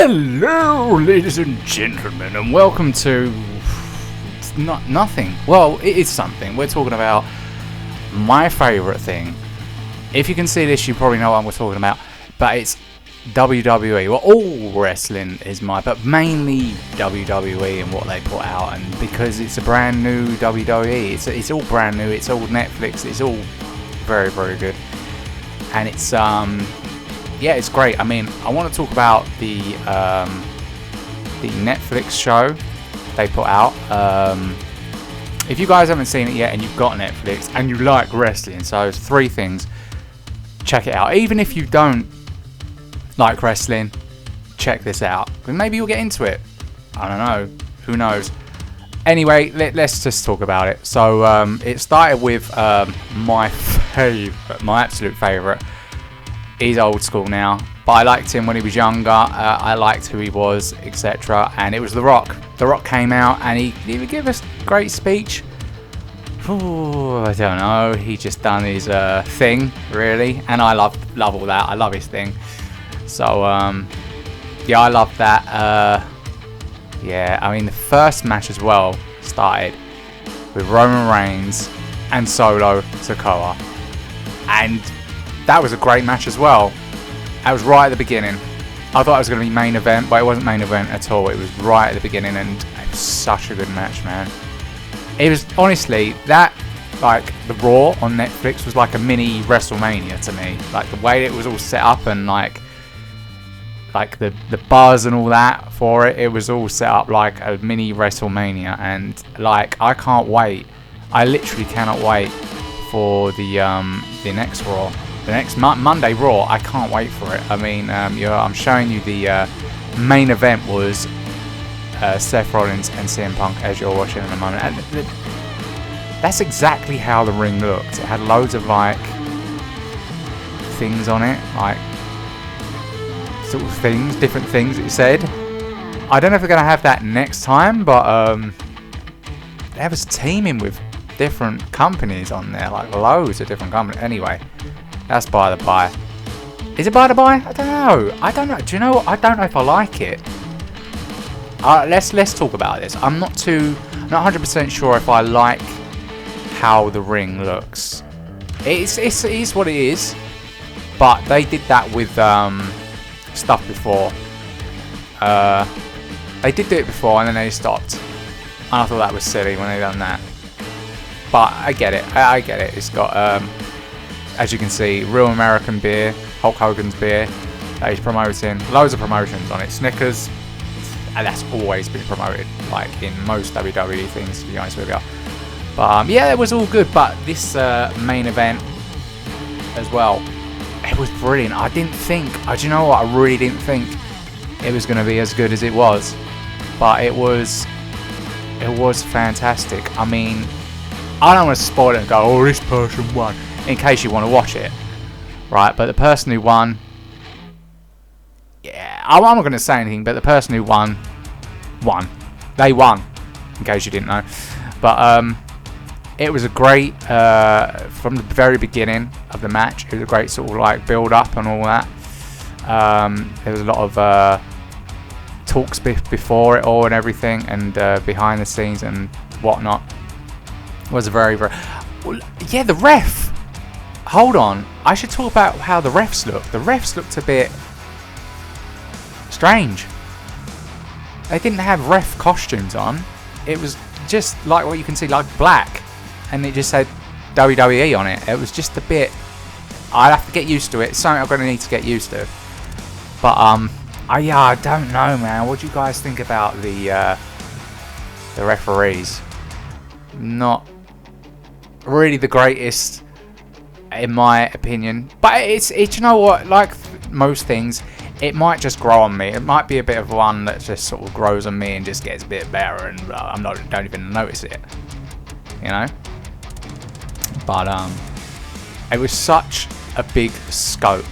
Hello, ladies and gentlemen, and welcome to nothing. Well, it is something. We're talking about my favourite thing. If you can see this, you probably know what we're talking about. But it's WWE. Well, all wrestling is but mainly WWE and what they put out. And because it's a brand new WWE, it's all brand new. It's all Netflix. It's all very, very good. And it's yeah, it's great. I mean, I want to talk about the Netflix show they put out. If you guys haven't seen it yet and you've got Netflix and you like wrestling, so it's 3 things, check it out. Even if you don't like wrestling, check this out. Maybe you'll get into it. I don't know. Who knows? Anyway, let's just talk about it. So it started with my absolute favourite. He's old school now, but I liked him when he was younger. I liked who he was, etc. And it was The Rock. The Rock came out and he gave us a great speech. Ooh, I don't know. He just done his thing, really, and I love all that. I love his thing. So yeah, I love that. Yeah, I mean the first match as well started with Roman Reigns and Solo Sikoa, and that was a great match as well. That was right at the beginning. I thought it was going to be main event, but it wasn't main event at all. It was right at the beginning, and it was such a good match, man. It was honestly that, like, the Raw on Netflix was like a mini WrestleMania to me. Like the way it was all set up and like the buzz and all that for it. It was all set up like a mini WrestleMania, and like I can't wait. I literally cannot wait for the next Raw. The next Monday Raw, I can't wait for it. I mean, I'm showing you the main event was Seth Rollins and CM Punk, as you're watching in a moment. And that's exactly how the ring looked. It had loads of like things on it, like sort of things, different things. It said. I don't know if they're gonna have that next time, but they was teaming with different companies on there, like loads of different companies. Anyway. That's by the by. Is it by the by? I don't know. Do you know what? I don't know if I like it. Let's talk about this. I'm not 100% sure if I like how the ring looks. It is what it is. But they did that with stuff before. They did do it before and then they stopped. And I thought that was silly when they done that. But I get it. I get it. It's got as you can see, Real American beer, Hulk Hogan's beer that he's promoting. Loads of promotions on it. Snickers, and that's always been promoted, like in most WWE things, to be honest with you. But yeah, it was all good. But this main event as well, it was brilliant. I didn't think, do you know what? I really didn't think it was going to be as good as it was. But it was fantastic. I mean, I don't want to spoil it and go, oh, this person won, in case you want to watch it, right? But the person who won, yeah, I'm not going to say anything, but the person who won. They won, in case you didn't know. But it was a great, from the very beginning of the match, it was a great sort of like build up and all that. There was a lot of talks before it all and everything, and behind the scenes and whatnot. It was a very, very... Well, yeah, the ref. Hold on, I should talk about how the refs look. The refs looked a bit strange. They didn't have ref costumes on. It was just like what you can see, like black, and it just said WWE on it. It was just a bit. I'd have to get used to it. It's something I'm going to need to get used to. But yeah, I don't know, man. What do you guys think about the referees? Not really the greatest, in my opinion, but it's you know what, like most things, it might just grow on me. It might be a bit of one that just sort of grows on me and just gets a bit better, and don't even notice it, you know. But it was such a big scope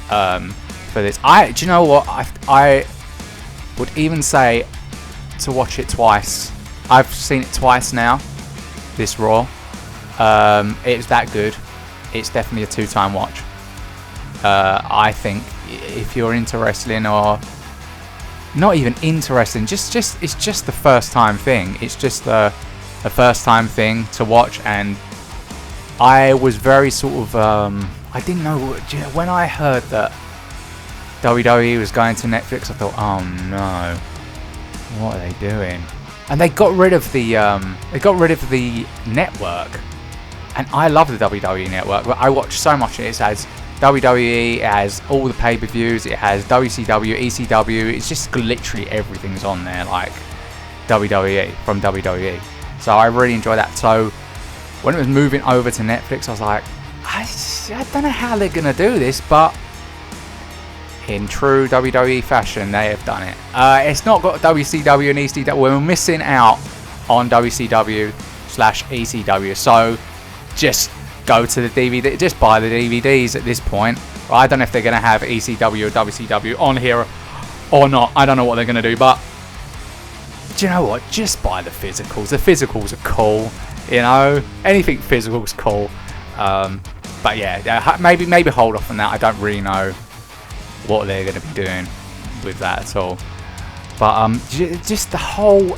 for this. Do you know what, I would even say to watch it twice. I've seen it twice now, this Raw. It's that good. It's definitely a 2-time watch. I think if you're into wrestling or not even interesting. Just it's just the first time thing. It's just the first time thing to watch, and I was very sort of I didn't know when I heard that WWE was going to Netflix. I thought, oh no, what are they doing? And they got rid of the network, and I love the WWE network. But I watch so much. It has WWE, it has all the pay-per-views, it has WCW, ECW. It's just literally everything's on there, like WWE from WWE. So I really enjoy that. So when it was moving over to Netflix, I was like, I don't know how they're gonna do this, but in true WWE fashion, they have done it. It's not got WCW and ECW. We're missing out on WCW/ECW. So just go to the DVD. Just buy the DVDs at this point. I don't know if they're going to have ECW or WCW on here or not. I don't know what they're going to do. But do you know what? Just buy the physicals. The physicals are cool. You know, anything physical is cool. But yeah, maybe hold off on that. I don't really know what they're going to be doing with that at all. But just the whole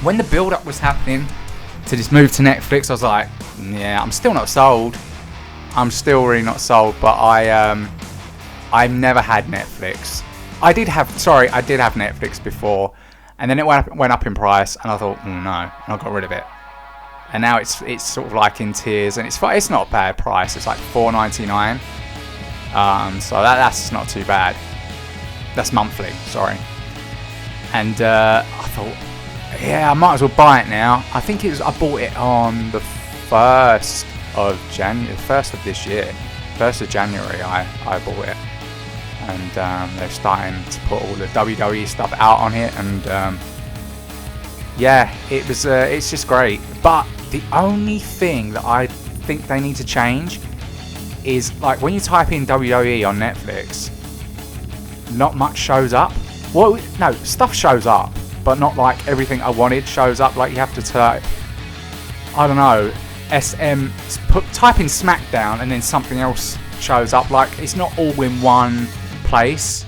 when the build-up was happening to this move to Netflix, I was like, yeah, I'm still not sold. I'm still really not sold. But I've never had Netflix. I did have Netflix before, and then it went up in price, and I thought, oh no, and I got rid of it. And now it's sort of like in tiers, and it's not a bad price. It's like $4.99. So that's not too bad. That's monthly, sorry. And I thought, yeah, I might as well buy it now. I think I bought it on the 1st of January, 1st of this year, 1st of January. I bought it, and they're starting to put all the WWE stuff out on it, and yeah, it's just great. But the only thing that I think they need to change is, like, when you type in WWE on Netflix, not much shows up. Well, no, stuff shows up, but not like everything I wanted shows up. Like, you have to type, I don't know, type in SmackDown, and then something else shows up. Like, it's not all in one place.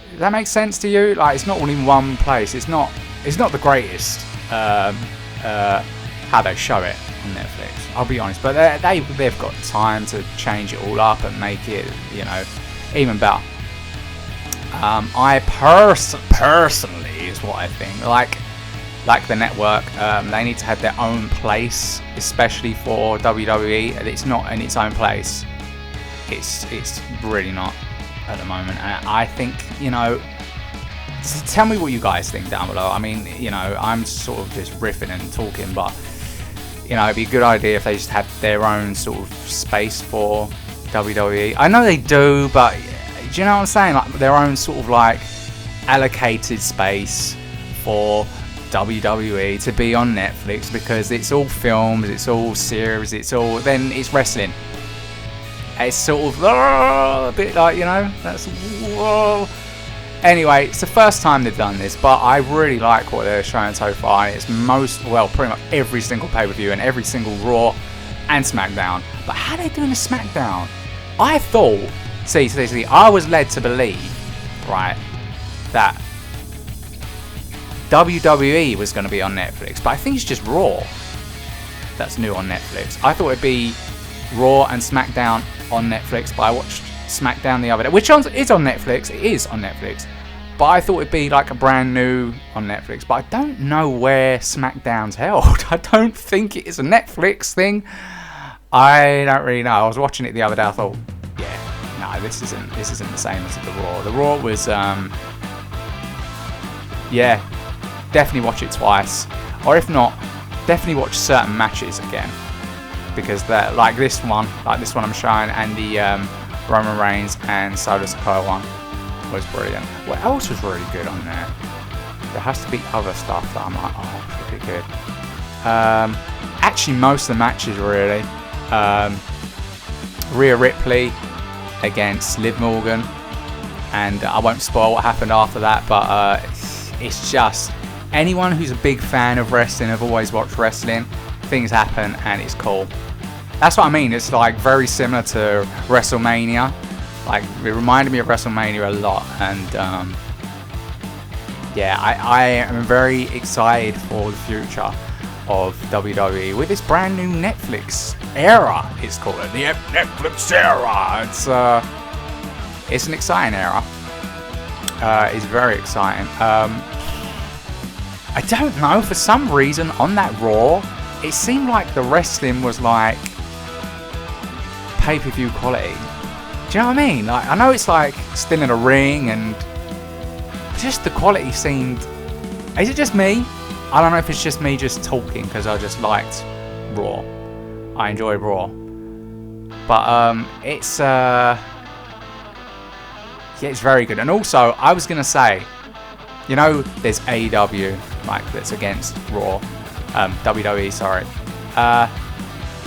Does that make sense to you? Like, it's not all in one place. It's not the greatest how they show it on Netflix, I'll be honest, but they've got time to change it all up and make it, you know, even better. I personally is what I think. Like the network, they need to have their own place, especially for WWE. It's not in its own place. It's really not at the moment. And I think, you know, tell me what you guys think down below. I mean, you know, I'm sort of just riffing and talking, but you know, it'd be a good idea if they just had their own sort of space for WWE. I know they do, but do you know what I'm saying? Like, their own sort of like allocated space for WWE to be on Netflix, because it's all films, it's all series, then it's wrestling. It's sort of a bit like, you know, that's whoa. Anyway, it's the first time they've done this, but I really like what they're showing so far. It's pretty much every single pay-per-view and every single Raw and SmackDown. But how are they doing a SmackDown? I thought, see, I was led to believe, right, that WWE was going to be on Netflix, but I think it's just Raw that's new on Netflix. I thought it'd be Raw and SmackDown on Netflix, but I watched SmackDown the other day, which is on Netflix. It is on Netflix, but I thought it'd be like a brand new on Netflix. But I don't know where SmackDown's held. I don't think it is a Netflix thing. I don't really know. I was watching it the other day. I thought, yeah, no, this isn't the same as the Raw. The Raw was, yeah, definitely watch it twice, or if not, definitely watch certain matches again, because they're like this one I'm showing, and the Roman Reigns and Solo Sikoa one was brilliant. What else was really good on there? There has to be other stuff that I'm like, oh, that's really good. Actually, most of the matches really. Rhea Ripley against Liv Morgan, and I won't spoil what happened after that, but it's just, anyone who's a big fan of wrestling, have always watched wrestling, things happen and it's cool. That's what I mean. It's like very similar to WrestleMania, Like, it reminded me of WrestleMania a lot, and yeah, I am very excited for the future of WWE with this brand new Netflix era. It's called the Netflix era. It's an exciting era. It's very exciting. I don't know, for some reason on that Raw, it seemed like the wrestling was like pay-per-view quality. Do you know what I mean? Like, I know it's like still in a ring, and just the quality seemed... Is it just me? I don't know if it's just me just talking because I just liked Raw. I enjoy Raw. But it's yeah, it's very good. And also, I was gonna say, you know, there's AEW, like, that's against Raw, WWE, sorry.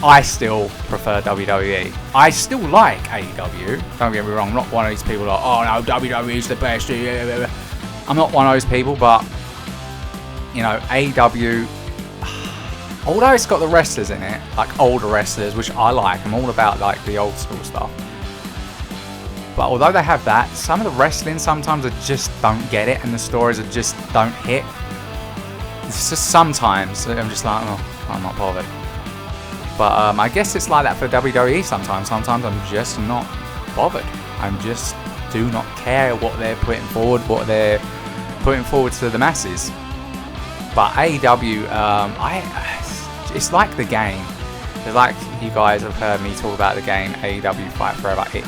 I still prefer WWE. I still like AEW. Don't get me wrong. I'm not one of these people like, oh no, WWE's the best. I'm not one of those people, but you know, AEW, although it's got the wrestlers in it, like older wrestlers, which I like. I'm all about like the old school stuff. But although they have that, some of the wrestling sometimes I just don't get it, and the stories are just don't hit. It's just sometimes I'm just like, oh, I'm not bothered. But I guess it's like that for WWE sometimes. Sometimes I'm just not bothered. I just do not care what they're putting forward to the masses. But AEW, it's like the game. It's like you guys have heard me talk about the game AEW Fight Forever. It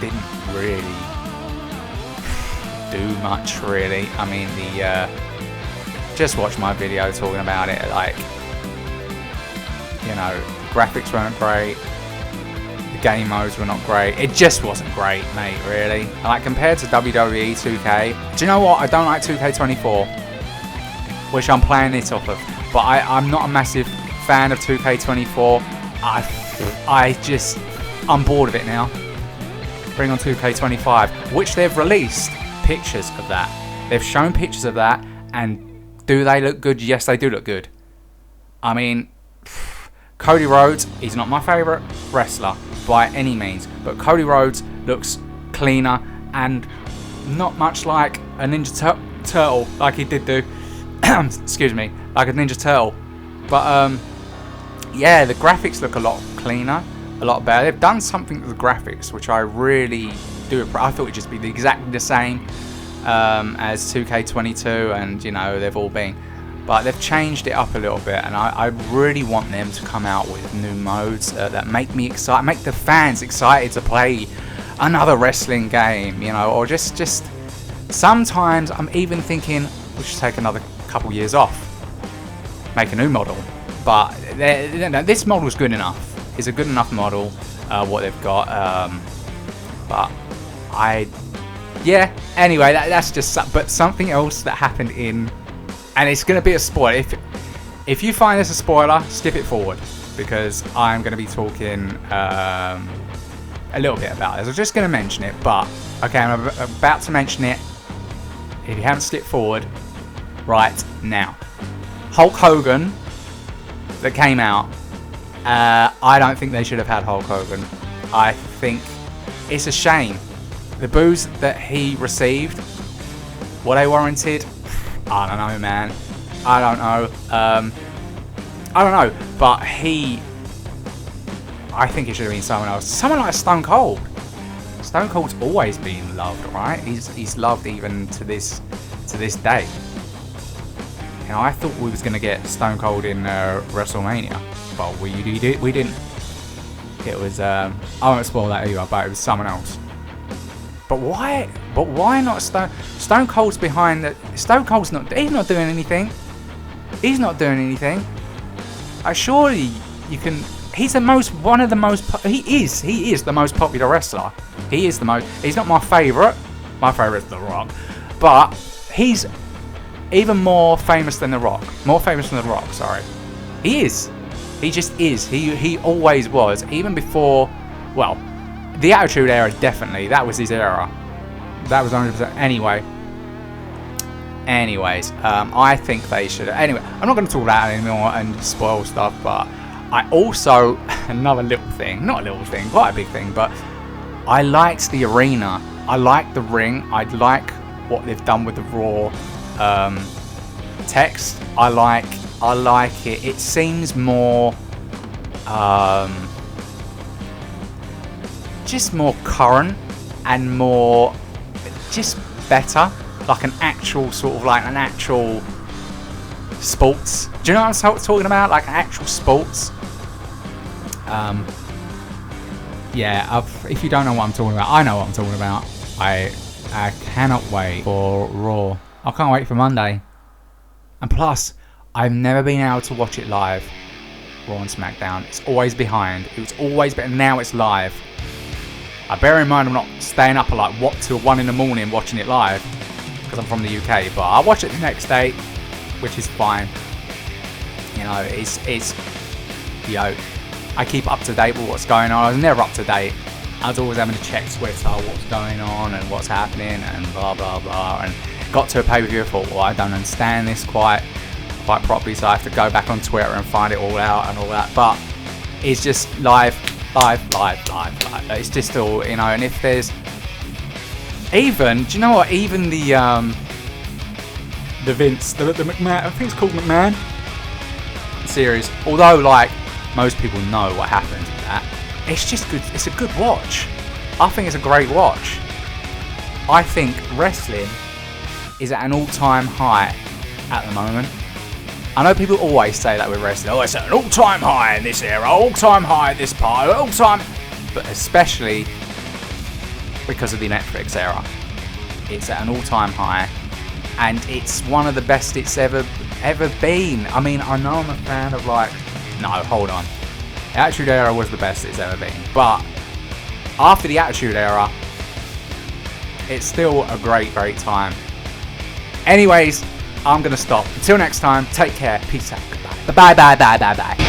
didn't really do much, really. I mean, just watch my video talking about it. Like, you know, the graphics weren't great. The game modes were not great. It just wasn't great, mate, really. Like, compared to WWE 2K. Do you know what? I don't like 2K24, which I'm playing it off of. But I'm not a massive fan of 2K24. I'm bored of it now. Bring on 2K25, which they've released pictures of that. They've shown pictures of that, and do they look good? Yes, they do look good. I mean, Cody Rhodes, he's not my favourite wrestler by any means, but Cody Rhodes looks cleaner and not much like a Ninja Turtle, like he did do. Excuse me, like a Ninja Turtle. But yeah, the graphics look a lot cleaner, a lot better. They've done something with the graphics which I really do. I thought it'd just be exactly the same as 2K22, and you know, they've all been. But they've changed it up a little bit, and I really want them to come out with new modes that make me excited, make the fans excited to play another wrestling game, you know, or just sometimes I'm even thinking we should take another couple years off, make a new model. But this model's good enough. It's a good enough model, what they've got. But yeah. Anyway, that's just. But something else that happened in. And it's going to be a spoiler. If you find this a spoiler, skip it forward, because I'm going to be talking a little bit about this. I'm just going to mention it, but okay, I'm about to mention it. If you haven't skipped forward, right now, Hulk Hogan that came out. I don't think they should have had Hulk Hogan. I think it's a shame. The boos that he received, were they warranted? I don't know, man. I don't know. I don't know. But I think it should have been someone else. Someone like Stone Cold. Stone Cold's always been loved, right? He's loved even to this day. You know, I thought we was gonna get Stone Cold in WrestleMania, but we didn't. It was I won't spoil that either, but it was someone else. But why not Stone Cold's behind the... Stone Cold's not... He's not doing anything. He's not doing anything. Surely you can... He's the most... One of the most... He is the most popular wrestler. He is the most... He's not my favourite. My favourite's The Rock. But he's even more famous than The Rock. More famous than The Rock, sorry. He is. He just is. He always was. Even before... Well... The Attitude Era, definitely. That was his era. That was 100%. Anyways, I think they should. Anyway, I'm not going to talk about it anymore and spoil stuff, but I also, another little thing, not a little thing, quite a big thing, but I liked the arena. I like the ring. I like what they've done with the Raw text. I like it. It seems more just more current and more just better, like an actual sort of like an actual sports. Do you know what I'm talking about? Like actual sports. Yeah, if you don't know what I'm talking about, I know what I'm talking about. I cannot wait for Raw. I can't wait for Monday. And plus, I've never been able to watch it live. Raw and SmackDown. It's always behind. It was always better. Now it's live. I bear in mind I'm not staying up at like till 1 in the morning watching it live because I'm from the UK. But I watch it the next day, which is fine. You know, it's I keep up to date with what's going on. I was never up to date. I was always having to check Twitter, what's going on and what's happening and blah blah blah. And got to a pay-per-view, I thought, well, I don't understand this quite properly, so I have to go back on Twitter and find it all out and all that. But it's just live. It's just all, you know. And if there's even, do you know what? Even the Vince, the McMahon, I think it's called McMahon series. Although like most people know what happens with that, it's just good. It's a good watch. I think it's a great watch. I think wrestling is at an all-time high at the moment. I know people always say that with wrestling. Oh, it's at an all-time high in this era, all-time high in this part, all-time. But especially because of the Netflix era, it's at an all-time high, and it's one of the best it's ever been. I mean, I know I'm a fan of like. No, hold on. The Attitude Era was the best it's ever been. But after the Attitude Era, it's still a great time. Anyways, I'm going to stop. Until next time, take care. Peace out. Goodbye. Bye.